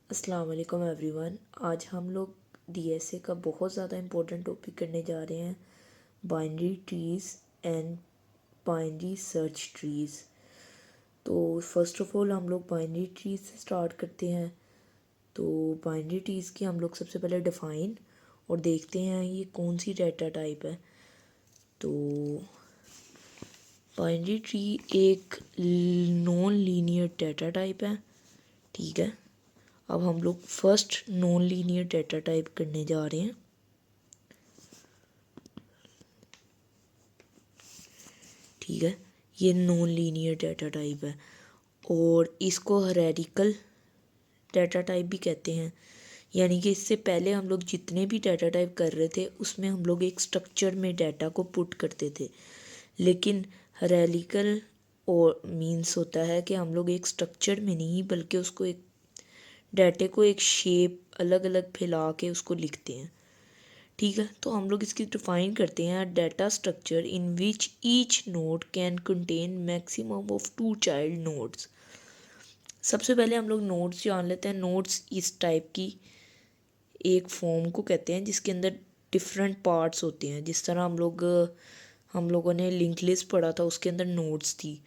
अस्सलाम वालेकुम एवरीवन। आज हम लोग डीएसए का बहुत ज़्यादा इम्पोर्टेंट टॉपिक करने जा रहे हैं, binary trees and binary search trees. तो फर्स्ट ऑफ ऑल हम लोग बाइनरी ट्रीज़ से स्टार्ट करते हैं। तो बाइनरी ट्रीज़ की हम लोग सबसे पहले डिफ़ाइन और देखते हैं ये कौन सी डाटा टाइप है। तो बाइनरी ट्री एक नॉन लीनियर डाटा टाइप है, ठीक है। अब हम लोग first non linear data type करने जा रहे हैं। ठीक है, ये नॉन लीनियर डाटा टाइप है और इसको हायरार्किकल डाटा टाइप भी कहते हैं। यानी कि इससे पहले हम लोग जितने भी डाटा टाइप कर रहे थे उसमें हम लोग एक स्ट्रक्चर में डाटा को पुट करते थे, लेकिन हायरार्किकल और मीन्स होता है कि हम लोग एक स्ट्रक्चर में नहीं बल्कि उसको एक डाटे को एक शेप अलग अलग फैला के उसको लिखते हैं। ठीक है, तो हम लोग इसकी डिफाइन करते हैं, data structure in which each node can contain maximum of 2 child nodes. सबसे पहले हम लोग नोड्स जान लेते हैं। नोड्स इस टाइप की एक फॉर्म को कहते हैं जिसके अंदर डिफरेंट पार्ट्स होते हैं। जिस तरह हम लोगों ने लिंक लिस्ट पढ़ा था, उसके अंदर नोड्स थी,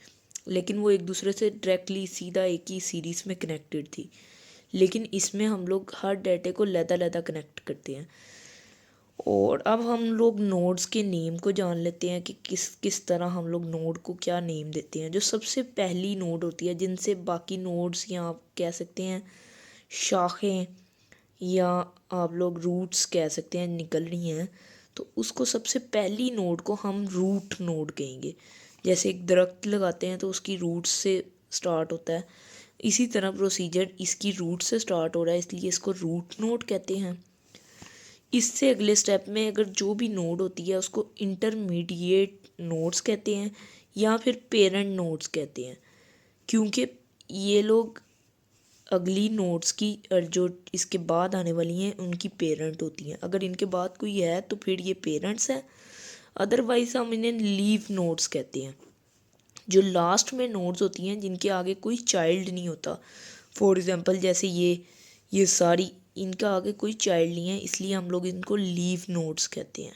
लेकिन वो एक दूसरे से डायरेक्टली सीधा एक ही सीरीज़ में कनेक्टेड थी। लेकिन इसमें हम लोग हर डाटे को लैदा कनेक्ट करते हैं। और अब हम लोग नोड्स के नेम को जान लेते हैं कि किस किस तरह हम लोग नोड को क्या नेम देते हैं। जो सबसे पहली नोड होती है, जिनसे बाकी नोड्स या आप कह सकते हैं शाखें या आप लोग रूट्स कह सकते हैं निकल रही हैं, तो उसको सबसे पहली नोड को हम रूट नोड कहेंगे। जैसे एक दरख्त लगाते हैं तो उसकी रूट्स से स्टार्ट होता है, इसी तरह प्रोसीजर इसकी रूट से स्टार्ट हो रहा है, इसलिए इसको रूट नोड कहते हैं। इससे अगले स्टेप में अगर जो भी नोड होती है उसको इंटरमीडिएट नोड्स कहते हैं या फिर पेरेंट नोड्स कहते हैं, क्योंकि ये लोग अगली नोड्स की और जो इसके बाद आने वाली हैं उनकी पेरेंट होती हैं। अगर इनके बाद कोई है तो फिर ये पेरेंट्स हैं, अदरवाइज हम इन्हें लीव नोड्स कहते हैं। जो लास्ट में नोड्स होती हैं जिनके आगे कोई चाइल्ड नहीं होता, फॉर एग्ज़ाम्पल जैसे ये सारी, इनका आगे कोई चाइल्ड नहीं है, इसलिए हम लोग इनको लीव नोड्स कहते हैं।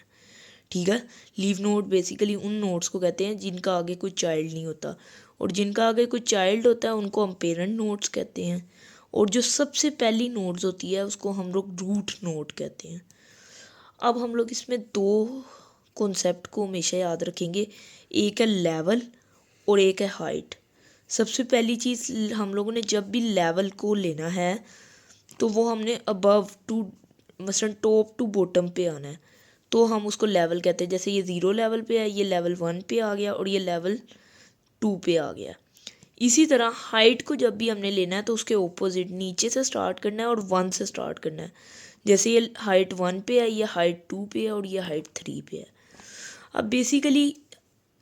ठीक है, लीव नोड बेसिकली उन नोड्स को कहते हैं जिनका आगे कोई चाइल्ड नहीं होता, और जिनका आगे कोई चाइल्ड होता है उनको हम पेरेंट नोड्स कहते हैं। और जो सबसे पहली नोड्स होती है उसको हम लोग रूट नोड कहते हैं। अब हम लोग इसमें दो कॉन्सेप्ट को हमेशा याद रखेंगे, एक है लेवल और एक है हाइट। सबसे पहली चीज़, हम लोगों ने जब भी लेवल को लेना है तो वो हमने अबव टू मसलन टॉप टू बॉटम पे आना है, तो हम उसको लेवल कहते हैं। जैसे ये 0 लेवल पे है, ये लेवल 1 पे आ गया और ये लेवल 2 पे आ गया। इसी तरह हाइट को जब भी हमने लेना है तो उसके ऑपोजिट नीचे से स्टार्ट करना है और 1 से स्टार्ट करना है। जैसे ये हाइट 1 पे है, ये हाइट 2 पे है और ये हाइट 3 पे है। अब बेसिकली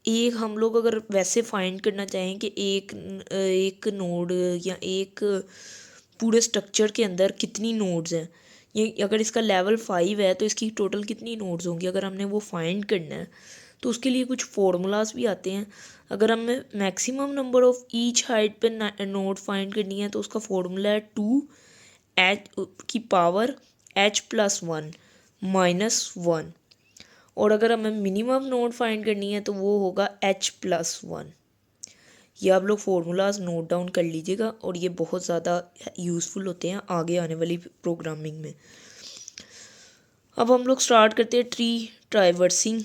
एक हम लोग अगर वैसे फाइंड करना चाहें कि एक नोड या एक पूरे स्ट्रक्चर के अंदर कितनी नोड्स हैं, ये अगर इसका लेवल 5 है तो इसकी टोटल कितनी नोड्स होंगी, अगर हमने वो फाइंड करना है तो उसके लिए कुछ फार्मूलाज भी आते हैं। अगर हमें maximum number of each height पे नोड फाइंड करनी है तो उसका फार्मूला है 2h की पावर h+1 -1। और अगर हमें मिनिमम नोड फाइंड करनी है तो वो होगा h+1। ये आप लोग फार्मूलाज नोट डाउन कर लीजिएगा और ये बहुत ज़्यादा यूज़फुल होते हैं आगे आने वाली प्रोग्रामिंग में। अब हम लोग स्टार्ट करते हैं ट्री ट्राइवर्सिंग।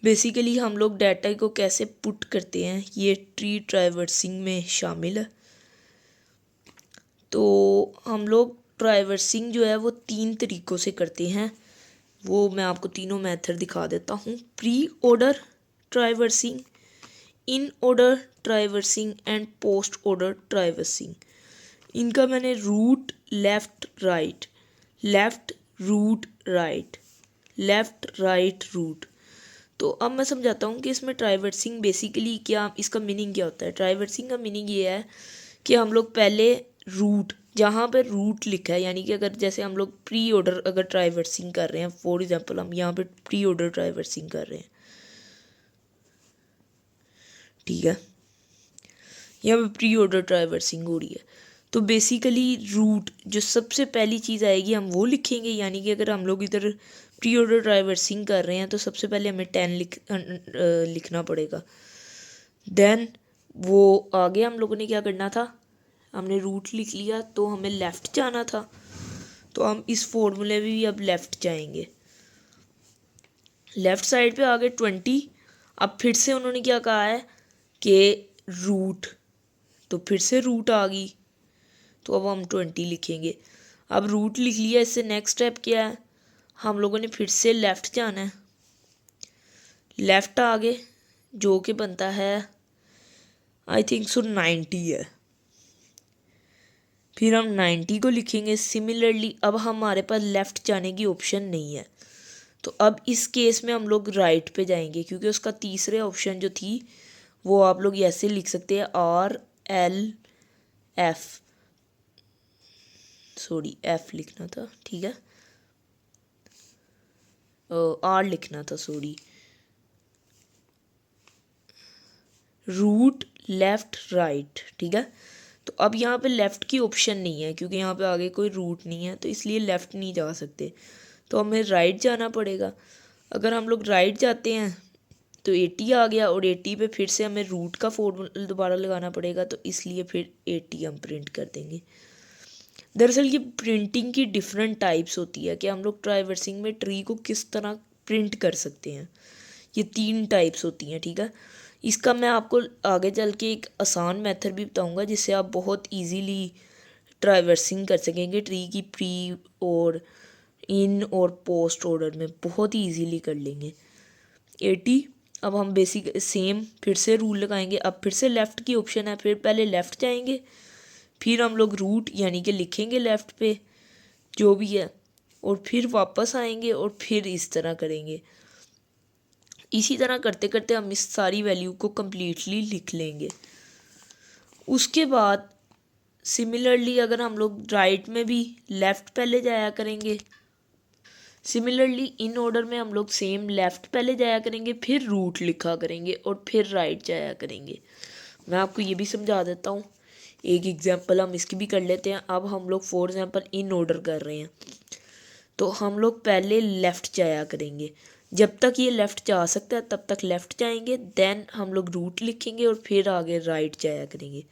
बेसिकली हम लोग डाटा को कैसे पुट करते हैं ये ट्री ट्राइवर्सिंग में शामिल है। तो हम लोग ट्राइवर्सिंग जो है वो 3 तरीक़ों से करते हैं, वो मैं आपको तीनों मेथड दिखा देता हूँ। Pre order traversing, in order traversing and post order traversing. इनका मैंने root left right, left root right, left right root. तो अब मैं समझाता हूँ कि इसमें ट्राइवर्सिंग बेसिकली क्या, इसका मीनिंग क्या होता है। ट्राइवर्सिंग का मीनिंग ये है कि हम लोग पहले रूट, जहाँ पर रूट लिखा है, यानी कि अगर जैसे हम लोग प्री ऑर्डर अगर ट्राइवर्सिंग कर रहे हैं, फॉर एग्जांपल हम यहाँ पे प्री ऑर्डर ट्राइवर्सिंग कर रहे हैं, ठीक है, यहाँ पे प्री ऑर्डर ट्राइवर्सिंग हो रही है, तो बेसिकली रूट जो सबसे पहली चीज़ आएगी हम वो लिखेंगे, यानी कि अगर हम लोग इधर प्री ऑर्डर ट्राइवर्सिंग कर रहे हैं तो सबसे पहले हमें 10 लिखना पड़ेगा। देन वो आगे हम लोगों ने क्या करना था, हमने रूट लिख लिया तो हमें लेफ़्ट जाना था, तो हम इस फॉर्मूले में भी अब लेफ़्ट जाएंगे। लेफ़्ट साइड पे आ गए 20। अब फिर से उन्होंने क्या कहा है कि रूट, तो फिर से रूट आ गई, तो अब हम 20 लिखेंगे। अब रूट लिख लिया, इससे नेक्स्ट स्टेप क्या है, हम लोगों ने फिर से लेफ़्ट जाना है। लेफ़्ट आगे जो कि बनता है आई थिंक सो 90 है, फिर हम 90 को लिखेंगे। सिमिलरली अब हमारे पास लेफ़्ट जाने की ऑप्शन नहीं है, तो अब इस केस में हम लोग राइट पे जाएंगे, क्योंकि उसका तीसरे ऑप्शन जो थी वो आप लोग ऐसे लिख सकते हैं RLF, सॉरी F लिखना था, ठीक है, R लिखना था, सॉरी, रूट लेफ़्ट राइट, ठीक है। तो अब यहाँ पे लेफ़्ट की ऑप्शन नहीं है, क्योंकि यहाँ पे आगे कोई रूट नहीं है, तो इसलिए लेफ़्ट नहीं जा सकते, तो हमें राइट जाना पड़ेगा। अगर हम लोग राइट जाते हैं तो 80 आ गया, और 80 पे फिर से हमें रूट का फॉर्मूला दोबारा लगाना पड़ेगा, तो इसलिए फिर 80 हम प्रिंट कर देंगे। दरअसल ये प्रिंटिंग की डिफरेंट टाइप्स होती है कि हम लोग ट्राइवर्सिंग में ट्री को किस तरह प्रिंट कर सकते हैं, ये 3 टाइप्स होती हैं, ठीक है। इसका मैं आपको आगे चल के एक आसान मेथड भी बताऊंगा, जिससे आप बहुत इजीली ट्राइवर्सिंग कर सकेंगे ट्री की प्री और इन और पोस्ट ऑर्डर में, बहुत ही ईजीली कर लेंगे। 80, अब हम बेसिक सेम फिर से रूल लगाएंगे। अब फिर से लेफ़्ट की ऑप्शन है, फिर पहले लेफ़्ट जाएंगे, फिर हम लोग रूट यानी कि लिखेंगे लेफ़्ट पे जो भी है, और फिर वापस आएंगे और फिर इस तरह करेंगे। इसी तरह करते करते हम इस सारी वैल्यू को कम्प्लीटली लिख लेंगे। उसके बाद सिमिलरली अगर हम लोग राइट में भी लेफ़्ट पहले जाया करेंगे, सिमिलरली इन ऑर्डर में हम लोग सेम लेफ़्ट पहले जाया करेंगे, फिर रूट लिखा करेंगे और फिर राइट जाया करेंगे। मैं आपको ये भी समझा देता हूँ, एक एग्जांपल हम इसकी भी कर लेते हैं। अब हम लोग फॉर एग्जांपल इन ऑर्डर कर रहे हैं, तो हम लोग पहले लेफ़्ट जाया करेंगे, जब तक ये लेफ़्ट जा सकता है तब तक लेफ़्ट जाएंगे, देन हम लोग रूट लिखेंगे और फिर आगे राइट जाया करेंगे।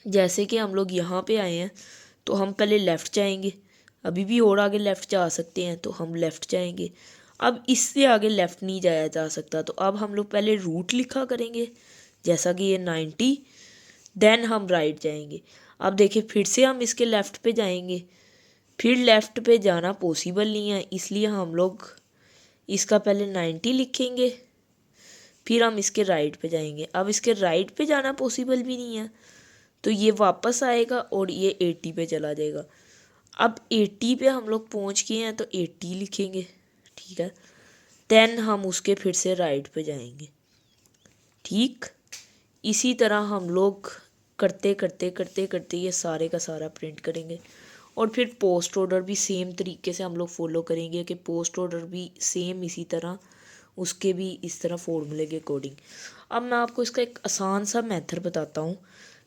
जैसे कि हम लोग यहाँ पे आए हैं तो हम पहले लेफ़्ट जाएंगे, अभी भी और आगे लेफ़्ट जा सकते हैं तो हम लेफ़्ट जाएंगे। अब इससे आगे लेफ़्ट नहीं जाया जा सकता, तो अब हम लोग पहले रूट लिखा करेंगे, जैसा कि ये 90, देन हम राइट जाएंगे। अब देखिए फिर से हम इसके लेफ़्ट पे जाएंगे, फिर लेफ़्ट पे जाना पॉसिबल नहीं है, इसलिए हम लोग इसका पहले 90 लिखेंगे, फिर हम इसके राइट पे जाएंगे। अब इसके राइट पे जाना पॉसिबल भी नहीं है, तो ये वापस आएगा और ये 80 पे चला जाएगा। अब 80 पे हम लोग पहुंच गए हैं तो 80 लिखेंगे, ठीक है, देन हम उसके फिर से राइट पे जाएंगे। ठीक इसी तरह हम लोग करते करते करते करते ये सारे का सारा प्रिंट करेंगे। और फिर पोस्ट ऑर्डर भी सेम तरीके से हम लोग फॉलो करेंगे कि पोस्ट ऑर्डर भी सेम इसी तरह, उसके भी इस तरह फॉर्मूले के अकॉर्डिंग। अब मैं आपको इसका एक आसान सा मेथड बताता हूँ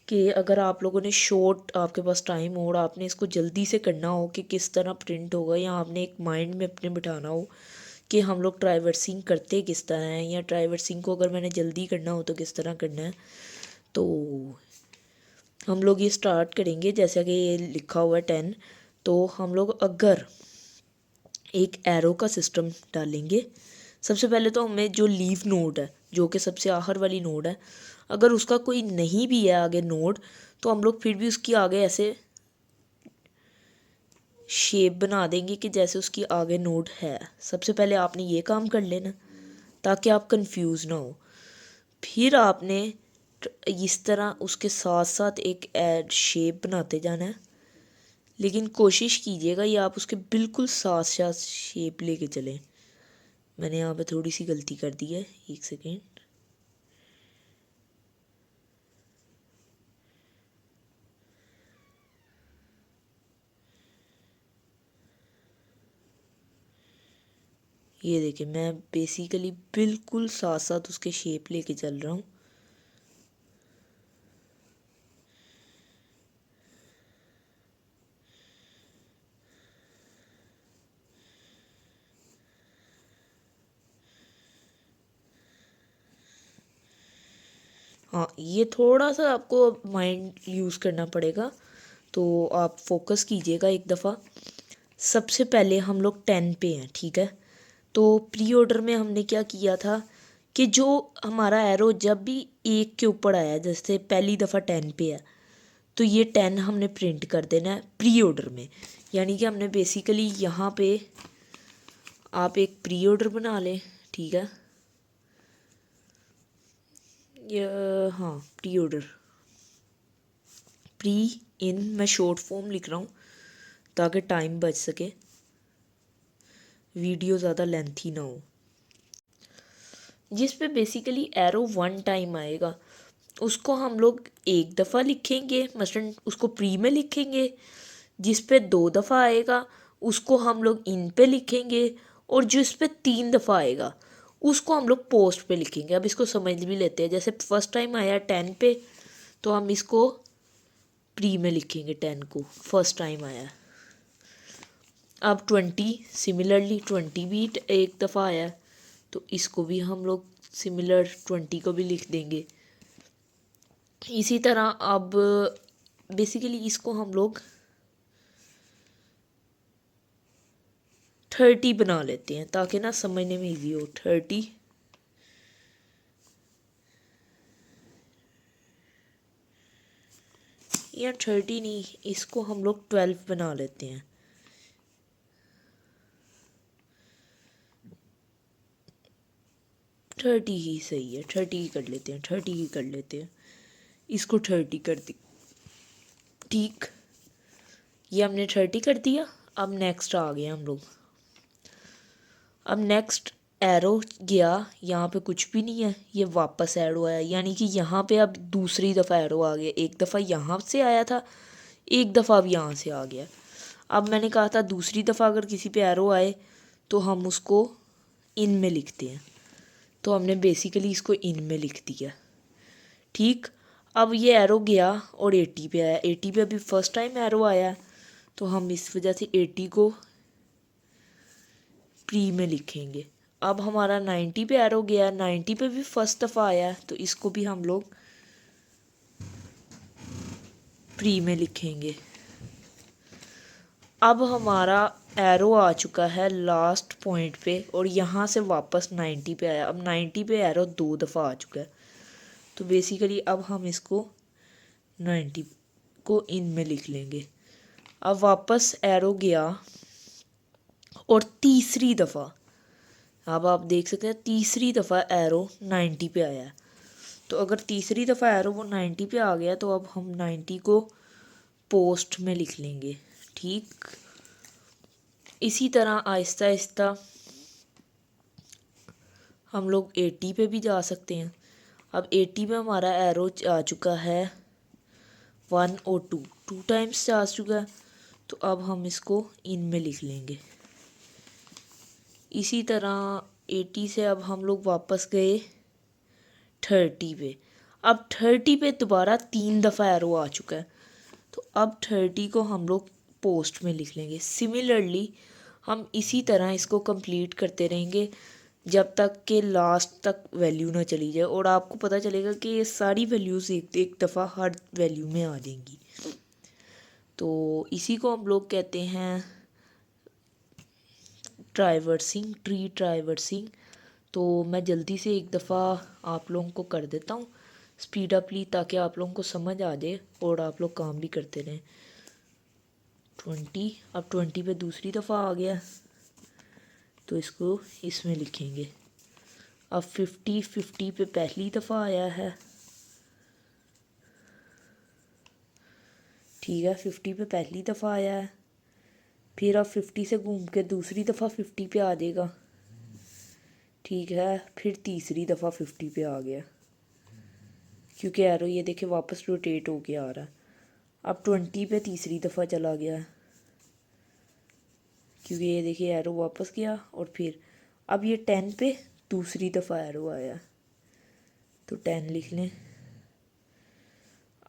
कि अगर आप लोगों ने शॉर्ट आपके पास टाइम हो और आपने इसको जल्दी से करना हो कि किस तरह प्रिंट होगा, या आपने एक माइंड में अपने बिठाना हो कि हम लोग ट्राइवर्सिंग करते किस तरह हैं, या ट्राइवर्सिंग को अगर मैंने जल्दी करना हो तो किस तरह करना है, तो हम लोग ये स्टार्ट करेंगे। जैसा कि ये लिखा हुआ है 10, तो हम लोग अगर एक एरो का सिस्टम डालेंगे, सबसे पहले तो हमें जो लीव नोड है, जो कि सबसे आखिर वाली नोड है, अगर उसका कोई नहीं भी है आगे नोड, तो हम लोग फिर भी उसकी आगे ऐसे शेप बना देंगे कि जैसे उसकी आगे नोड है। सबसे पहले आपने ये काम कर लेना ताकि आप कंफ्यूज ना हो। फिर आपने इस तरह उसके साथ साथ एक ऐड शेप बनाते जाना है, लेकिन कोशिश कीजिएगा ये आप उसके बिल्कुल साथ साथ शेप लेके चलें। मैंने यहाँ पे थोड़ी सी गलती कर दी है, एक सेकेंड। ये देखिए मैं बेसिकली बिल्कुल साथ साथ उसके शेप लेके चल रहा हूँ। हाँ, ये थोड़ा सा आपको माइंड यूज़ करना पड़ेगा, तो आप फोकस कीजिएगा एक दफ़ा। सबसे पहले हम लोग 10 पे हैं, ठीक है। तो प्री ऑर्डर में हमने क्या किया था कि जो हमारा एरो जब भी एक के ऊपर आया, जैसे पहली दफ़ा 10 पे है, तो ये 10 हमने प्रिंट कर देना है प्री ऑर्डर में। यानी कि हमने बेसिकली यहाँ पे आप एक प्री ऑर्डर बना लें, ठीक है। ये हाँ, प्री ऑर्डर, प्री इन, मैं शॉर्ट फॉर्म लिख रहा हूँ ताकि टाइम बच सके, वीडियो ज़्यादा लेंथी ना हो। जिस पे बेसिकली एरो वन टाइम आएगा उसको हम लोग एक दफ़ा लिखेंगे, मसलन उसको प्री में लिखेंगे। जिस पे 2 दफ़ा आएगा उसको हम लोग इन पे लिखेंगे, और जिस पे 3 दफ़ा आएगा उसको हम लोग पोस्ट पे लिखेंगे। अब इसको समझ भी लेते हैं। जैसे फर्स्ट टाइम आया 10 पे, तो हम इसको प्री में लिखेंगे, 10 को फर्स्ट टाइम आया। अब 20 सिमिलरली 20 भी एक दफ़ा आया, तो इसको भी हम लोग सिमिलर 20 को भी लिख देंगे। इसी तरह अब बेसिकली इसको हम लोग 30 बना लेते हैं ताकि ना समझने में इजी हो। 30 या 30 नहीं, इसको हम लोग 12 बना लेते हैं। थर्टी ही सही है, 30 ही कर लेते हैं, 30 ही कर लेते हैं। इसको 30 कर दी, ठीक। ये हमने 30 कर दिया। अब नेक्स्ट आ गए हम लोग। अब नेक्स्ट एरो गया, यहाँ पे कुछ भी नहीं है, ये वापस एरो आया, यानी कि यहाँ पे अब दूसरी दफ़ा एरो आ गया। एक दफ़ा यहाँ से आया था, एक दफ़ा अब यहाँ से आ गया। अब मैंने कहा था दूसरी दफ़ा अगर किसी पे एरो आए तो हम उसको इन में लिखते हैं, तो हमने बेसिकली इसको इन में लिख दिया, ठीक। अब ये एरो गया और 80 पे आया। 80 पे अभी फर्स्ट टाइम एरो आया, तो हम इस वजह से 80 को प्री में लिखेंगे। अब हमारा 90 पे एरो गया, 90 पे भी फर्स्ट दफ़ा आया, तो इसको भी हम लोग प्री में लिखेंगे। अब हमारा एरो आ चुका है लास्ट पॉइंट पे, और यहाँ से वापस 90 पे आया। अब 90 पे एरो 2 दफ़ा आ चुका है, तो बेसिकली अब हम इसको 90 को इन में लिख लेंगे। अब वापस एरो गया और तीसरी दफ़ा, अब आप देख सकते हैं तीसरी दफ़ा एरो 90 पे आया। तो अगर तीसरी दफ़ा एरो वो 90 पे आ गया, तो अब हम 90 को पोस्ट में लिख लेंगे, ठीक। इसी तरह आहिस्ता आहिस्ता हम लोग 80 पे भी जा सकते हैं। अब 80 पे हमारा एरो आ चुका है 1 और 2 टाइम्स आ चुका है, तो अब हम इसको इन में लिख लेंगे। इसी तरह 80 से अब हम लोग वापस गए 30 पे। अब 30 पे दोबारा 3 दफ़ा एरो आ चुका है, तो अब 30 को हम लोग पोस्ट में लिख लेंगे। सिमिलरली हम इसी तरह इसको कंप्लीट करते रहेंगे जब तक कि लास्ट तक वैल्यू ना चली जाए, और आपको पता चलेगा कि ये सारी वैल्यूज़ एक दफ़ा हर वैल्यू में आ जाएंगी। तो इसी को हम लोग कहते हैं ट्राइवर्सिंग, ट्री ट्राइवर्सिंग। तो मैं जल्दी से एक दफ़ा आप लोगों को कर देता हूँ स्पीड अपली, ताकि आप लोगों को समझ आ जाए और आप लोग काम भी करते रहें। 20, अब 20 पे दूसरी दफ़ा आ गया, तो इसको इसमें लिखेंगे। अब 50 पे पहली दफ़ा आया है, ठीक है, 50 पे पहली दफ़ा आया है। फिर अब 50 से घूम के दूसरी दफ़ा 50 पे आ जाएगा, ठीक है। फिर तीसरी दफ़ा 50 पे आ गया, क्योंकि एरो ये देखे वापस रोटेट होके आ रहा है। अब 20 पे तीसरी दफ़ा चला गया, क्योंकि ये देखिए एरो वापस गया। और फिर अब ये 10 पे दूसरी दफ़ा एरो आया, तो 10 लिख लें।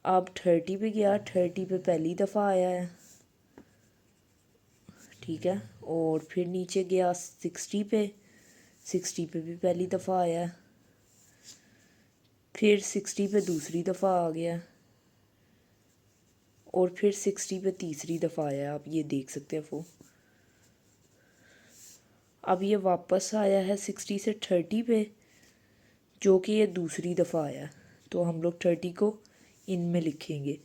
अब 30 पे गया, 30 पे पहली दफ़ा आया है, ठीक है। और फिर नीचे गया 60 पे, 60 पे भी पहली दफ़ा आया है। फिर 60 पे दूसरी दफ़ा आ गया और फिर 60 पे तीसरी दफ़ा आया। आप ये देख सकते हैं वो अब ये वापस आया है 60 से 30 पे, जो कि ये दूसरी दफ़ा आया। तो हम लोग 30 को इनमें लिखेंगे।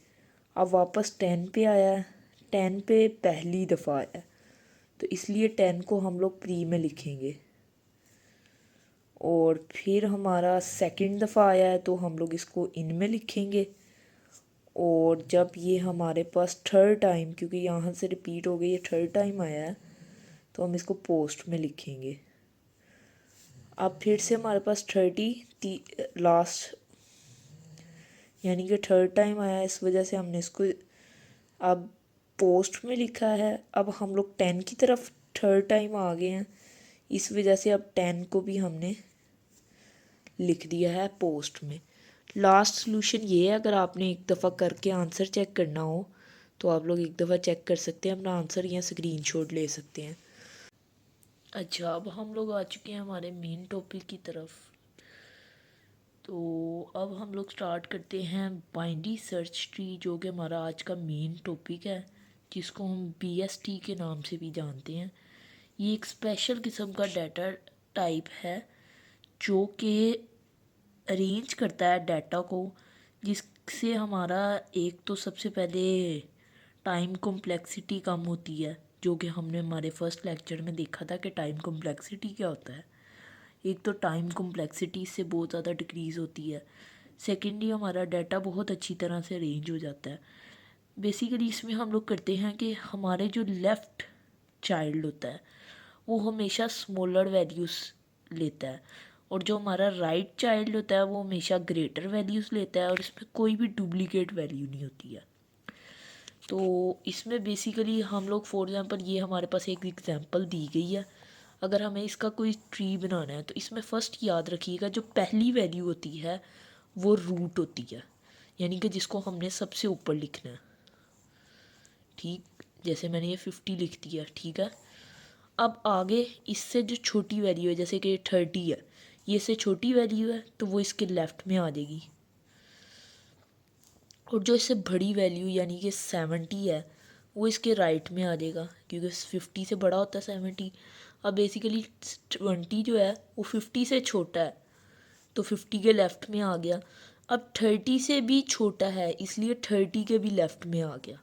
अब वापस 10 पे आया, 10 पे पहली दफ़ा आया, तो इसलिए 10 को हम लोग प्री में लिखेंगे। और फिर हमारा सेकंड दफ़ा आया है तो हम लोग इसको इन में लिखेंगे। और जब ये हमारे पास थर्ड टाइम, क्योंकि यहाँ से रिपीट हो गई, ये थर्ड टाइम आया है, तो हम इसको पोस्ट में लिखेंगे। अब फिर से हमारे पास 30 लास्ट, यानी कि थर्ड टाइम आया है, इस वजह से हमने इसको अब पोस्ट में लिखा है। अब हम लोग 10 की तरफ थर्ड टाइम आ गए हैं, इस वजह से अब 10 को भी हमने लिख दिया है पोस्ट में। लास्ट सॉल्यूशन ये है, अगर आपने एक दफ़ा करके आंसर चेक करना हो तो आप लोग एक दफ़ा चेक कर सकते हैं अपना आंसर, या स्क्रीनशॉट ले सकते हैं। अच्छा, अब हम लोग आ चुके हैं हमारे मेन टॉपिक की तरफ। तो अब हम लोग स्टार्ट करते हैं बाइनरी सर्च ट्री, जो कि हमारा आज का मेन टॉपिक है, जिसको हम BST के नाम से भी जानते हैं। ये एक स्पेशल किस्म का डाटा टाइप है जो कि अरेंज करता है डाटा को, जिससे हमारा एक तो सबसे पहले टाइम कॉम्प्लेक्सिटी कम होती है, जो कि हमने हमारे फर्स्ट लेक्चर में देखा था कि टाइम कॉम्प्लेक्सिटी क्या होता है। एक तो टाइम कॉम्प्लेक्सिटी से बहुत ज़्यादा डिक्रीज़ होती है। सेकेंडली हमारा डाटा बहुत अच्छी तरह से अरेंज हो जाता है। बेसिकली इसमें हम लोग करते हैं कि हमारे जो लेफ़्ट चाइल्ड होता है वो हमेशा स्मॉलर वैल्यूज़ लेता है, और जो हमारा राइट चाइल्ड होता है वो हमेशा ग्रेटर वैल्यूज़ लेता है, और इसमें कोई भी डुप्लीकेट वैल्यू नहीं होती है। तो इसमें बेसिकली हम लोग फॉर एग्ज़ाम्पल, ये हमारे पास एक एग्ज़ाम्पल दी गई है, अगर हमें इसका कोई ट्री बनाना है तो इसमें फ़र्स्ट याद रखिएगा जो पहली वैल्यू होती है वो रूट होती है, यानी कि जिसको हमने सबसे ऊपर लिखना है। ठीक, जैसे मैंने ये 50 लिख दिया, ठीक है। अब आगे इससे जो छोटी वैल्यू है, जैसे कि 30 है, ये से छोटी वैल्यू है तो वो इसके लेफ़्ट में आ जाएगी, और जो इससे बड़ी वैल्यू यानी कि 70 है वो इसके राइट में आ जाएगा, क्योंकि 50 से बड़ा होता है 70। अब बेसिकली 20 जो है वो 50 से छोटा है, तो 50 के लेफ़्ट में आ गया। अब 30 से भी छोटा है, इसलिए 30 के भी लेफ़्ट में आ गया।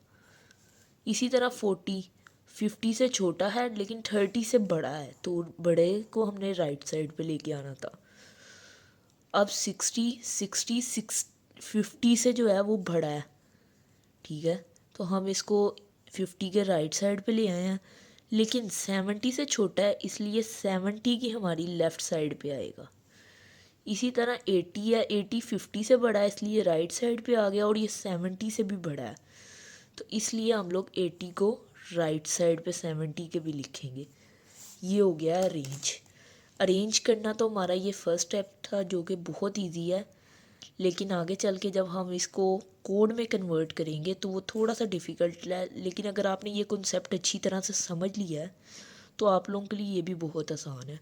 इसी तरह 50 से छोटा है लेकिन 30 से बड़ा है, तो बड़े को हमने राइट साइड पे लेके आना था। अब 50 से जो है वो बड़ा है, ठीक है, तो हम इसको 50 के राइट साइड पे ले आए हैं, लेकिन 70 से छोटा है, इसलिए 70 की हमारी लेफ़्ट साइड पे आएगा। इसी तरह 80 है, 80 50 से बड़ा है इसलिए राइट साइड पे आ गया, और ये 70 से भी बड़ा है, तो इसलिए हम लोग 80 को राइट साइड पे 70 के भी लिखेंगे। ये हो गया अरेंज। अरेंज करना तो हमारा ये फर्स्ट स्टेप था, जो कि बहुत इजी है, लेकिन आगे चल के जब हम इसको कोड में कन्वर्ट करेंगे तो वो थोड़ा सा डिफ़िकल्ट है। लेकिन अगर आपने ये कॉन्सेप्ट अच्छी तरह से समझ लिया है तो आप लोगों के लिए ये भी बहुत आसान है।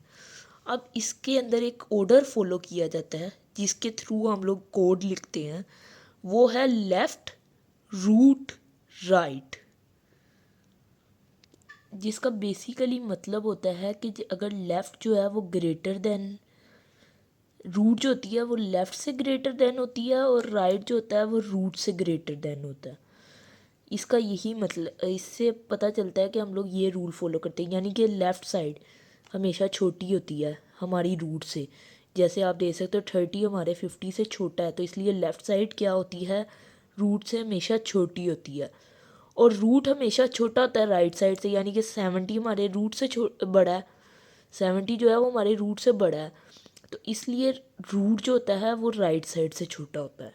अब इसके अंदर एक ऑर्डर फॉलो किया जाता है जिसके थ्रू हम लोग कोड लिखते हैं, वो है लेफ़्ट रूट राइट, जिसका बेसिकली मतलब होता है कि अगर लेफ़्ट जो है वो ग्रेटर देन, रूट जो होती है वो लेफ़्ट से ग्रेटर देन होती है, और राइट जो होता है वो रूट से ग्रेटर देन होता है। इसका यही मतलब, इससे पता चलता है कि हम लोग ये रूल फॉलो करते हैं, यानी कि लेफ़्ट साइड हमेशा छोटी होती है हमारी रूट से। जैसे आप देख सकते हो 30 हमारे 50 से छोटा है, तो इसलिए लेफ़्ट साइड क्या होती है, रूट से हमेशा छोटी होती है, और रूट हमेशा छोटा होता है राइट साइड से, यानी कि 70 हमारे रूट से बड़ा है, 70 जो है वो हमारे रूट से बड़ा है, तो इसलिए रूट जो होता है वो राइट साइड से छोटा होता है।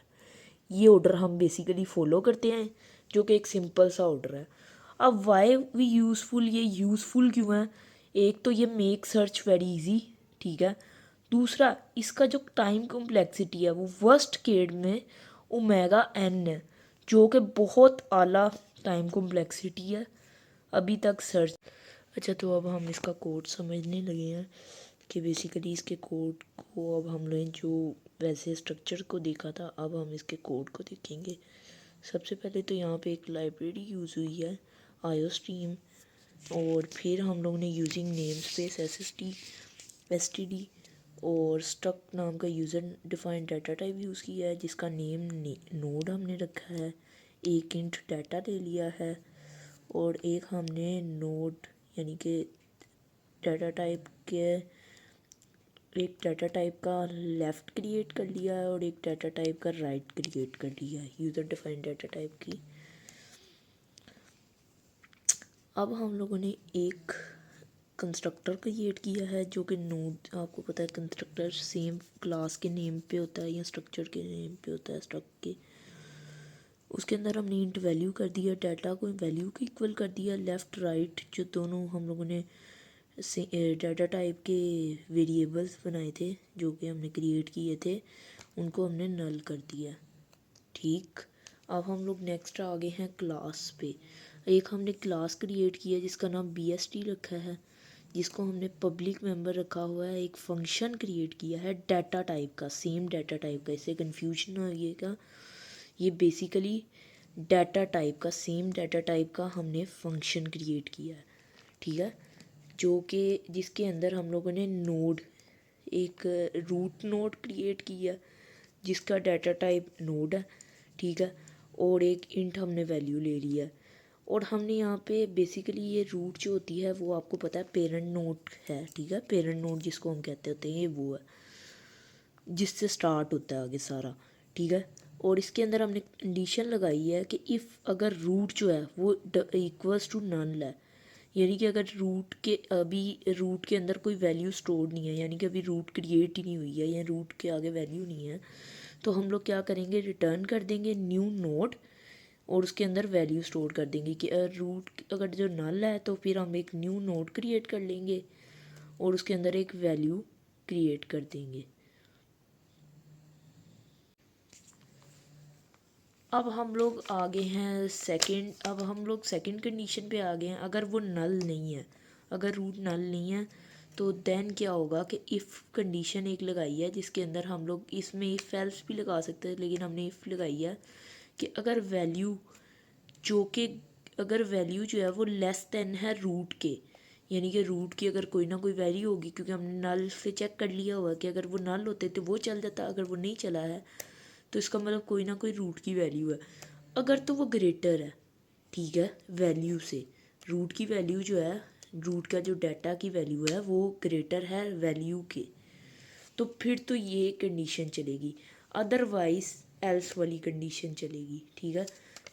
ये ऑर्डर हम बेसिकली फॉलो करते हैं, जो कि एक सिंपल सा ऑर्डर है। अब वाई वी यूज़फुल, ये यूज़फुल क्यों है? एक तो ये मेक सर्च वेरी इजी, ठीक है। दूसरा, इसका जो टाइम कॉम्प्लेक्सिटी है वो वर्स्ट केस में ओमेगा n है, जो कि बहुत आला टाइम कॉम्प्लेक्सिटी है अभी तक सर्च। अच्छा, तो अब हम इसका कोड समझने लगे हैं कि बेसिकली इसके कोड को अब हम लोग जो वैसे स्ट्रक्चर को देखा था, अब हम इसके कोड को देखेंगे। सबसे पहले तो यहाँ पे एक लाइब्रेरी यूज़ हुई है आईओस्ट्रीम, और फिर हम लोग ने यूजिंग नेम स्पेस एसटीडी और स्ट्रक नाम का user defined data type use किया है, जिसका नेम नोड हमने रखा है। एक इंट डाटा ले लिया है, और एक हमने नोड यानी कि डाटा टाइप के एक डाटा टाइप का लेफ़्ट क्रिएट कर लिया है और एक डाटा टाइप का राइट क्रिएट कर लिया है यूज़र डिफाइंड डाटा टाइप की। अब हम लोगों ने एक कंस्ट्रक्टर क्रिएट किया है जो कि नोड, आपको पता है कंस्ट्रक्टर सेम क्लास के नेम पे होता है या स्ट्रक्चर के नेम पे होता है स्ट्रक के। उसके अंदर हमने इंट वैल्यू कर दिया, डाटा को वैल्यू को इक्वल कर दिया, लेफ़्ट राइट जो दोनों हम लोगों ने डाटा टाइप के वेरिएबल्स बनाए थे जो कि हमने क्रिएट किए थे, उनको हमने नल कर दिया। ठीक, अब हम लोग नेक्स्ट आ गए हैं क्लास पे। एक हमने क्लास क्रिएट किया जिसका नाम BST रखा है, जिसको हमने पब्लिक मेंबर रखा हुआ है। एक फंक्शन क्रिएट किया है डाटा टाइप का, सेम डाटा टाइप का, इससे कन्फ्यूजन हो जाएगा। ये बेसिकली डाटा टाइप का, सेम डाटा टाइप का हमने फंक्शन क्रिएट किया है। ठीक है, जो कि जिसके अंदर हम लोगों ने नोड, एक रूट नोड क्रिएट किया जिसका डाटा टाइप नोड है। ठीक है, और एक इंट हमने वैल्यू ले लिया, और हमने यहाँ पे बेसिकली ये रूट जो होती है वो आपको पता है पेरेंट नोड है। ठीक है, पेरेंट नोड जिसको हम कहते होते हैं, ये वो है जिससे स्टार्ट होता है आगे सारा। ठीक है, और इसके अंदर हमने कंडीशन लगाई है कि इफ़ अगर रूट जो है वो इक्वल्स टू नल है, यानी कि अगर रूट के अंदर कोई वैल्यू स्टोर नहीं है, यानी कि अभी रूट क्रिएट ही नहीं हुई है या रूट के आगे वैल्यू नहीं है, तो हम लोग क्या करेंगे, रिटर्न कर देंगे न्यू नोड और उसके अंदर वैल्यू स्टोर कर देंगे कि रूट अगर जो नल है तो फिर हम एक न्यू नोड क्रिएट कर लेंगे और उसके अंदर एक वैल्यू क्रिएट कर देंगे। अब हम लोग सेकंड कंडीशन पे आ गए हैं। अगर वो नल नहीं है, अगर रूट नल नहीं है, तो देन क्या होगा कि इफ़ कंडीशन एक लगाई है जिसके अंदर हम लोग इसमें इफ़ एल्स भी लगा सकते हैं, लेकिन हमने इफ़ लगाई है कि अगर वैल्यू जो है वो लेस देन है रूट के, यानी कि रूट की अगर कोई ना कोई वैल्यू होगी, क्योंकि हमने नल से चेक कर लिया हुआ कि अगर वो नल होते तो वो चल जाता, अगर वो नहीं चला है तो इसका मतलब कोई ना कोई रूट की वैल्यू है। अगर तो वो ग्रेटर है, ठीक है, वैल्यू से, रूट की वैल्यू जो है, रूट का जो डाटा की वैल्यू है वो ग्रेटर है वैल्यू के, तो फिर तो ये कंडीशन चलेगी। अदरवाइज़ एल्स वाली कंडीशन चलेगी। ठीक है,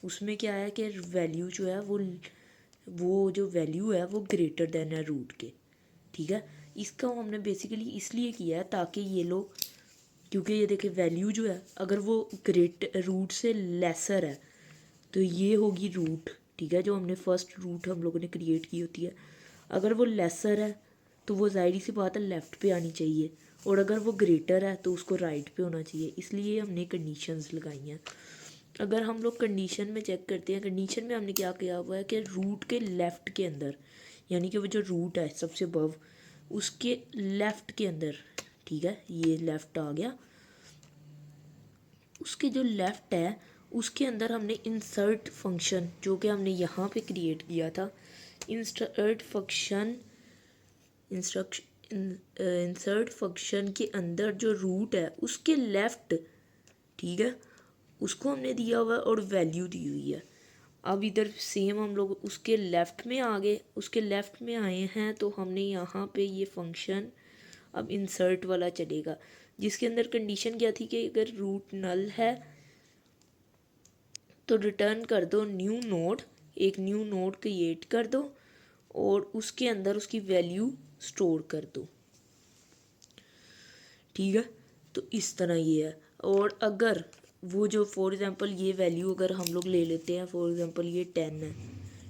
उसमें क्या है कि वैल्यू जो है वो जो वैल्यू है वो ग्रेटर देन है रूट के। ठीक है, इसका हमने बेसिकली इसलिए किया है ताकि ये लोग, क्योंकि ये देखिए वैल्यू जो है अगर वो रूट से लेसर है तो ये होगी रूट। ठीक है, जो हमने फर्स्ट रूट हम लोगों ने क्रिएट की होती है, अगर वो लेसर है तो वो ज़ाहिर सी बात है लेफ़्ट पे आनी चाहिए, और अगर वो ग्रेटर है तो उसको राइट पे होना चाहिए। इसलिए हमने कंडीशंस लगाई हैं। अगर हम लोग कंडीशन में चेक करते हैं, कंडीशन में हमने क्या किया हुआ है कि रूट के लेफ़्ट के अंदर, यानी कि वो जो रूट है सबसे अबव, उसके लेफ़्ट के अंदर, ठीक है, ये लेफ़्ट आ गया, उसके जो लेफ़्ट है उसके अंदर हमने इंसर्ट फंक्शन जो कि हमने यहाँ पे क्रिएट किया था, इंसर्ट फंक्शन के अंदर जो रूट है उसके लेफ़्ट, ठीक है, उसको हमने दिया हुआ है और वैल्यू दी हुई है। अब इधर सेम हम लोग उसके लेफ़्ट में आ गए, उसके लेफ़्ट में आए हैं तो हमने यहाँ पे ये फंक्शन अब इंसर्ट वाला चलेगा, जिसके अंदर कंडीशन क्या थी कि अगर रूट नल है तो रिटर्न कर दो न्यू नोड, एक न्यू नोड क्रिएट कर दो और उसके अंदर उसकी वैल्यू स्टोर कर दो। ठीक है, तो इस तरह ये है। और अगर वो जो फॉर एग्ज़ाम्पल ये वैल्यू अगर हम लोग ले लेते हैं, फॉर एग्ज़ाम्पल ये 10 है,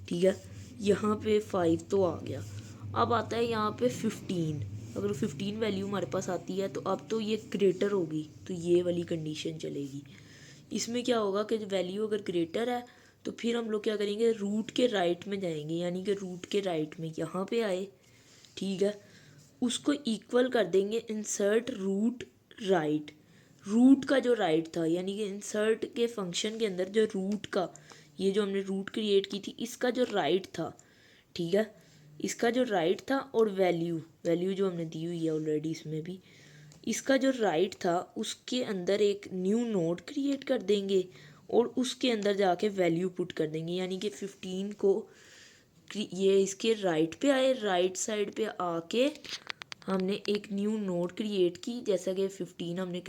ठीक है, यहाँ पे 5 तो आ गया, अब आता है यहाँ पे 15, अगर 15 वैल्यू हमारे पास आती है तो अब तो ये ग्रेटर होगी, तो ये वाली कंडीशन चलेगी। इसमें क्या होगा कि वैल्यू अगर ग्रेटर है तो फिर हम लोग क्या करेंगे, रूट के राइट में जाएंगे, यानी कि रूट के राइट में यहाँ पे आए, ठीक है, उसको इक्वल कर देंगे इंसर्ट रूट राइट, रूट का जो राइट था, यानी कि इंसर्ट के फंक्शन के अंदर जो रूट का, ये जो हमने रूट क्रिएट की थी, इसका जो राइट था, ठीक है, इसका जो राइट था और वैल्यू जो हमने दी हुई है ऑलरेडी इसमें भी, इसका जो राइट था उसके अंदर एक न्यू नोड क्रिएट कर देंगे और उसके अंदर जाके वैल्यू पुट कर देंगे। यानी कि 15 को ये इसके राइट पे आए, राइट साइड पे आके हमने एक न्यू नोड क्रिएट की, जैसा कि 15 हमने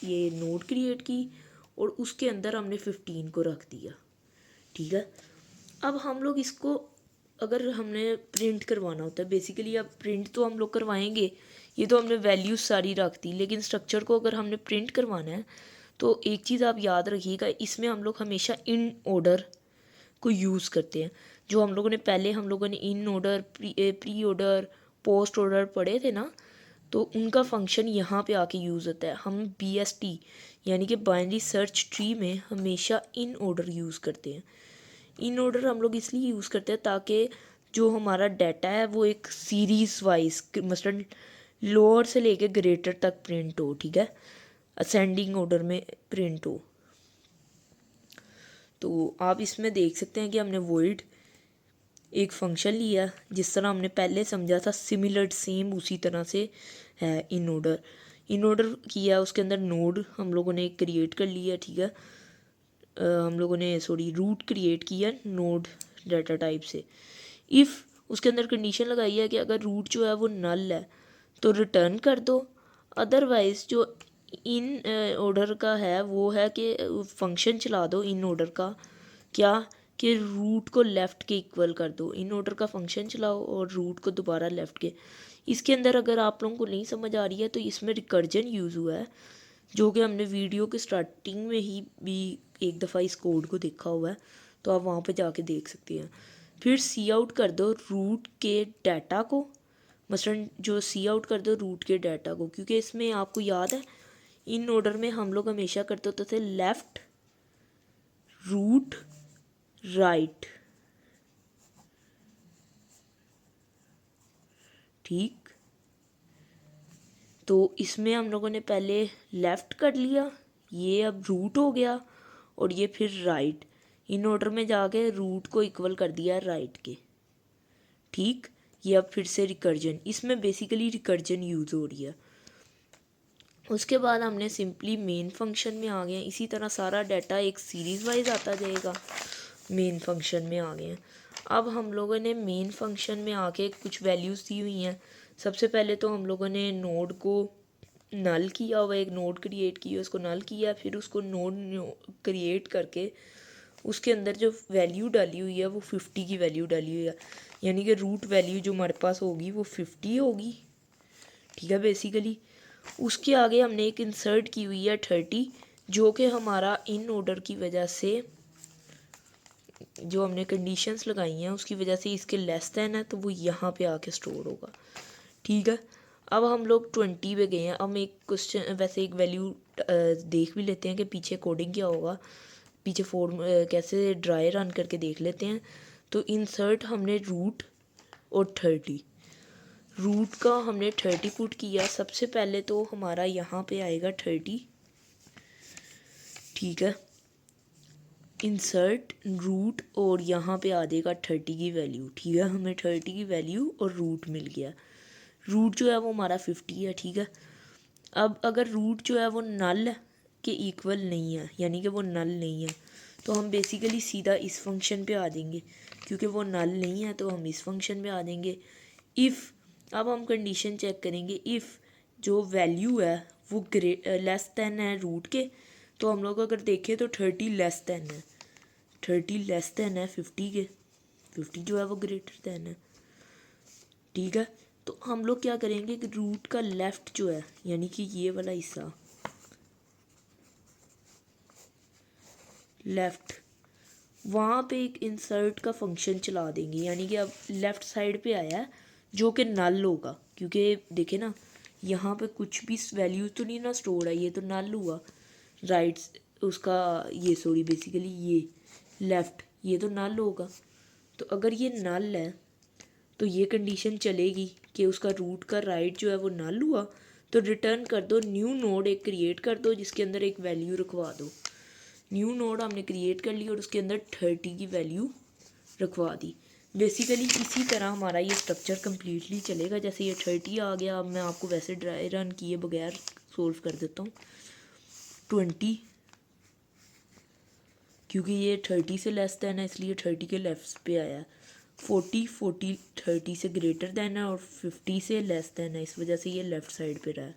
ये नोड क्रिएट की और उसके अंदर हमने 15 को रख दिया, ठीक है। अब हम लोग इसको अगर हमने प्रिंट करवाना होता है बेसिकली, अब प्रिंट तो हम लोग करवाएंगे, ये तो हमने वैल्यूज सारी रख दी, लेकिन स्ट्रक्चर को अगर हमने प्रिंट करवाना है तो एक चीज़ आप याद रखिएगा, इसमें हम लोग हमेशा इन ऑर्डर को यूज़ करते हैं। जो हम लोगों ने in order, pre order, post order पढ़े थे ना, तो उनका फंक्शन यहाँ पे आके यूज़ होता है। हम BST यानी कि बाइनरी सर्च ट्री में हमेशा इन ऑर्डर यूज़ करते हैं। इन ऑर्डर हम लोग इसलिए यूज़ करते हैं ताकि जो हमारा डाटा है वो एक सीरीज़ वाइज, मसलन लोअर से लेके ग्रेटर तक प्रिंट हो, ठीक है, असेंडिंग ऑर्डर में प्रिंट हो। तो आप इसमें देख सकते हैं कि हमने वॉइड एक फंक्शन लिया, जिस तरह हमने पहले समझा था, सिमिलर सेम उसी तरह से है इन ऑर्डर किया, उसके अंदर नोड हम लोगों ने क्रिएट कर लिया, ठीक है, हम लोगों ने रूट क्रिएट किया नोड डाटा टाइप से। इफ़ उसके अंदर कंडीशन लगाई है कि अगर रूट जो है वो नल है तो रिटर्न कर दो, अदरवाइज़ जो इन ऑर्डर का है वो है कि फंक्शन चला दो इन ऑर्डर का, क्या कि रूट को लेफ़्ट के इक्वल कर दो। इन ऑर्डर का फंक्शन चलाओ और रूट को दोबारा लेफ़्ट के। इसके अंदर अगर आप लोगों को नहीं समझ आ रही है तो इसमें रिकर्जन यूज़ हुआ है, जो कि हमने वीडियो के स्टार्टिंग में ही भी एक दफ़ा इस कोड को देखा हुआ है, तो आप वहाँ पे जाके देख सकते हैं। फिर सी आउट कर दो रूट के डाटा को, मसलन जो सी आउट कर दो रूट के डाटा को, क्योंकि इसमें आपको याद है इन ऑर्डर में हम लोग हमेशा करते होते थे लेफ़्ट रूट राइट, ठीक। तो इसमें हम लोगों ने पहले लेफ़्ट कर लिया, ये अब रूट हो गया, और ये फिर राइट, इन ऑर्डर में जाके रूट को इक्वल कर दिया राइट के, ठीक। ये अब फिर से रिकर्जन, इसमें बेसिकली रिकर्जन यूज़ हो रही है। उसके बाद हमने सिंपली मेन फंक्शन में आ गए, इसी तरह सारा डाटा एक सीरीज़ वाइज आता जाएगा। मेन फंक्शन में आ गए हैं। अब हम लोगों ने मेन फंक्शन में आके कुछ वैल्यूज़ दी हुई हैं। सबसे पहले तो हम लोगों ने नोड को नल किया हुआ, एक नोड क्रिएट किया, उसको नल किया, फिर उसको नोड क्रिएट करके उसके अंदर जो वैल्यू डाली हुई है वो 50 की वैल्यू डाली हुई है, यानी कि रूट वैल्यू जो हमारे पास होगी वो 50 होगी, ठीक है बेसिकली। उसके आगे हमने एक इंसर्ट की हुई है 30, जो कि हमारा इन ऑर्डर की वजह से, जो हमने कंडीशंस लगाई हैं उसकी वजह से इसके लेस दैन है, तो वो यहाँ पे आके स्टोर होगा, ठीक है। अब हम लोग 20 पे गए हैं। हम एक क्वेश्चन, वैसे एक वैल्यू देख भी लेते हैं कि पीछे कोडिंग क्या होगा, पीछे फॉर्म कैसे ड्राई रन करके देख लेते हैं। तो इंसर्ट हमने रूट और 30, रूट का हमने 30 पुट किया। सबसे पहले तो हमारा यहाँ पे आएगा 30, ठीक है, इंसर्ट रूट, और यहाँ पे आ जाएगा 30 की वैल्यू, ठीक है। हमें 30 की वैल्यू और रूट मिल गया। रूट जो है वो हमारा 50 है, ठीक है। अब अगर रूट जो है वो नल के इक्वल नहीं है, यानी कि वो नल नहीं है, तो हम बेसिकली सीधा इस फंक्शन पे आ जाएंगे, क्योंकि वो नल नहीं है तो हम इस फंक्शन पे आ जाएंगे। इफ़, अब हम कंडीशन चेक करेंगे, इफ़ जो वैल्यू है वो लेस दैन है रूट के, तो हम लोग अगर देखें तो 30 लेस दैन है, 30 लेस दैन है 50 के, 50 जो है वो ग्रेटर दैन है, ठीक है। तो हम लोग क्या करेंगे कि रूट का लेफ़्ट जो है, यानी कि ये वाला हिस्सा लेफ़्ट, वहाँ पे एक इंसर्ट का फंक्शन चला देंगे, यानी कि अब लेफ़्ट साइड पे आया है जो कि नल होगा, क्योंकि देखे ना यहाँ पे कुछ भी वैल्यू तो नहीं ना स्टोर है, ये तो नल हुआ। राइट उसका ये बेसिकली ये लेफ़्ट, ये तो नल होगा। तो अगर ये नल है तो ये कंडीशन चलेगी कि उसका रूट का राइट जो है वो नल हुआ, तो रिटर्न कर दो, न्यू नोड एक क्रिएट कर दो जिसके अंदर एक वैल्यू रखवा दो। न्यू नोड हमने क्रिएट कर ली और उसके अंदर 30 की वैल्यू रखवा दी। बेसिकली इसी तरह हमारा ये स्ट्रक्चर कम्प्लीटली चलेगा। जैसे ये 30 आ गया, अब मैं आपको वैसे ड्राई रन किए बगैर सोल्व कर देता हूँ। 20, क्योंकि ये 30 से लेस दैन है इसलिए 30 के लेफ्ट पे आया। 40 30 से ग्रेटर दैन है और 50 से लेस दैन है, इस वजह से ये लेफ़्ट साइड पे रहा है।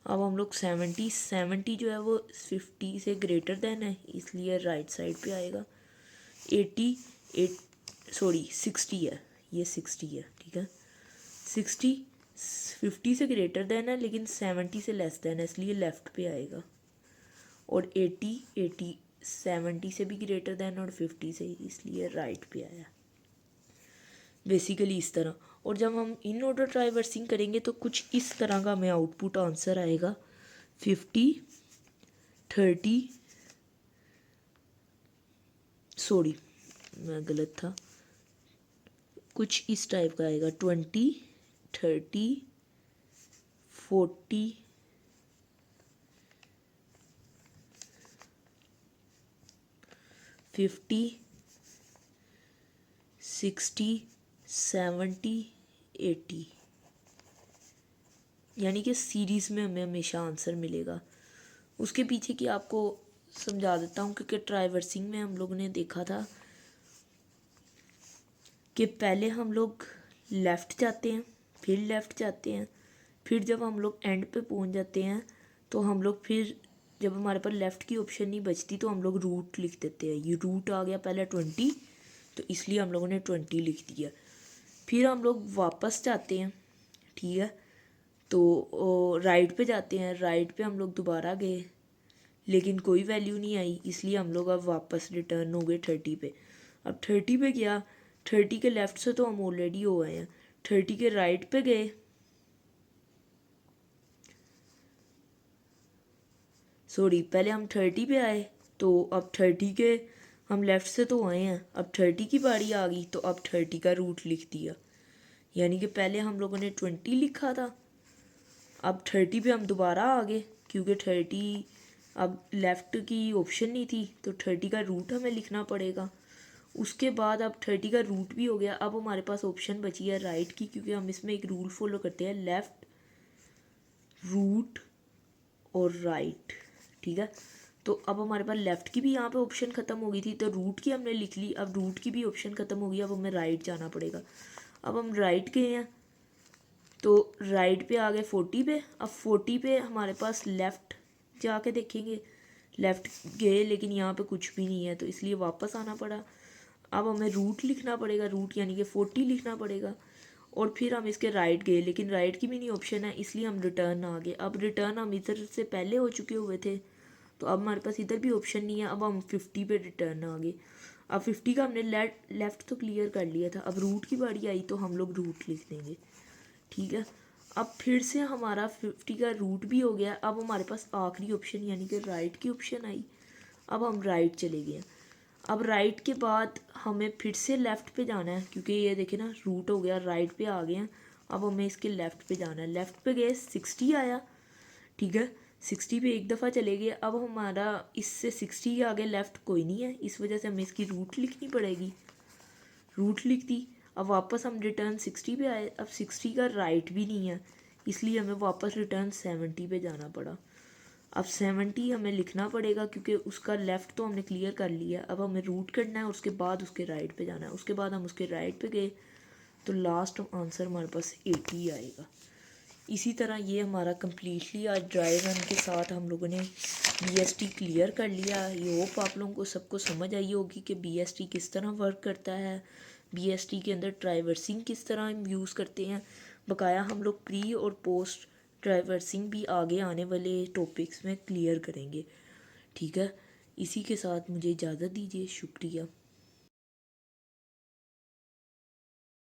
अब हम लोग 70 जो है वो 50 से ग्रेटर दैन है इसलिए राइट साइड पे आएगा। 60 है, ये 60 है, ठीक है। 60 50 से ग्रेटर दैन है लेकिन 70 से लेस दैन है इसलिए लेफ़्ट पे आएगा। और 80 70 से भी ग्रेटर दैन और 50 से, इसलिए राइट पे आया। बेसिकली इस तरह। और जब हम इन ऑर्डर ट्राइवर्सिंग करेंगे तो कुछ इस तरह का हमें आउटपुट आंसर आएगा। 50 30 सॉरी मैं गलत था, कुछ इस टाइप का आएगा। 20 30 40 50 60 70 80, यानी कि सीरीज़ में हमें हमेशा आंसर मिलेगा। उसके पीछे की आपको समझा देता हूँ, क्योंकि ट्राइवर्सिंग में हम लोगों ने देखा था कि पहले हम लोग लेफ़्ट जाते हैं, फिर लेफ़्ट जाते हैं, फिर जब हम लोग एंड पे पहुँच जाते हैं तो हम लोग फिर जब हमारे पास लेफ़्ट की ऑप्शन नहीं बचती तो हम लोग रूट लिख देते हैं। ये रूट आ गया पहले 20, तो इसलिए हम लोगों ने 20 लिख दिया। फिर हम लोग वापस जाते हैं, ठीक है, तो राइट पे जाते हैं। राइट पे हम लोग दोबारा गए लेकिन कोई वैल्यू नहीं आई, इसलिए हम लोग अब वापस रिटर्न हो गए 30 पे। अब 30 पे गया, 30 के लेफ़्ट से तो हम ऑलरेडी हो आए हैं। 30 के राइट पे गए, सॉरी पहले हम 30 पे आए तो अब 30 के हम लेफ़्ट से तो आए हैं, अब 30 की बारी आ गई तो अब 30 का रूट लिख दिया। यानी कि पहले हम लोगों ने 20 लिखा था, अब 30 पे हम दोबारा आ गए क्योंकि 30 अब लेफ़्ट की ऑप्शन नहीं थी तो 30 का रूट हमें लिखना पड़ेगा। उसके बाद अब 30 का रूट भी हो गया। अब हमारे पास ऑप्शन बची है राइट की, क्योंकि हम इसमें एक रूल फॉलो करते हैं, लेफ़्ट रूट और राइट, ठीक है। तो अब हमारे पास लेफ़्ट की भी यहाँ पे ऑप्शन ख़त्म हो गई थी तो रूट की हमने लिख ली। अब रूट की भी ऑप्शन ख़त्म हो गई, अब हमें राइट जाना पड़ेगा। अब हम राइट गए हैं तो राइट पे आ गए 40 पे। अब 40 पे हमारे पास लेफ़्ट जाके देखेंगे, लेफ़्ट गए लेकिन यहाँ पे कुछ भी नहीं है तो इसलिए वापस आना पड़ा। अब हमें रूट लिखना पड़ेगा, रूट यानी कि 40 लिखना पड़ेगा। और फिर हम इसके राइट गए लेकिन राइट की भी नहीं ऑप्शन है, इसलिए हम रिटर्न आ गए। अब रिटर्न हम इधर से पहले हो चुके हुए थे तो अब हमारे पास इधर भी ऑप्शन नहीं है। अब हम 50 पे रिटर्न आ गए। अब 50 का हमने लेफ़्ट तो क्लियर कर लिया था, अब रूट की बारी आई तो हम लोग रूट लिख देंगे, ठीक है। अब फिर से हमारा 50 का रूट भी हो गया। अब हमारे पास आखिरी ऑप्शन यानी कि राइट की ऑप्शन आई। अब हम राइट चले गए। अब राइट के बाद हमें फिर से लेफ़्ट पे जाना है, क्योंकि ये देखे ना रूट हो गया, राइट पे आ गए हैं। अब हमें इसके लेफ़्ट पे जाना है। लेफ़्ट पे गए, 60 आया, ठीक है, 60 पे एक दफ़ा चले गए। अब हमारा इससे 60 के आगे लेफ़्ट कोई नहीं है, इस वजह से हमें इसकी रूट लिखनी पड़ेगी। रूट लिख दी। अब वापस हम रिटर्न 60 पे आए। अब 60 का राइट भी नहीं है, इसलिए हमें वापस रिटर्न 70 पे जाना पड़ा। अब 70 हमें लिखना पड़ेगा क्योंकि उसका लेफ़्ट तो हमने क्लियर कर लिया। अब हमें रूट करना है, उसके बाद उसके राइट पे जाना है। उसके बाद हम उसके राइट पे गए तो लास्ट आंसर हमारे पास 80 आएगा। इसी तरह ये हमारा कम्प्लीटली आज ड्राई रन के साथ हम लोगों ने BST क्लियर कर लिया। ये होप आप लोगों को सबको समझ आई होगी कि BST किस तरह वर्क करता है, BST के अंदर ट्राइवर्सिंग किस तरह हम यूज़ करते हैं। बकाया हम लोग प्री और पोस्ट ट्राइवर्सिंग भी आगे आने वाले टॉपिक्स में क्लियर करेंगे, ठीक है। इसी के साथ मुझे इजाज़त दीजिए, शुक्रिया।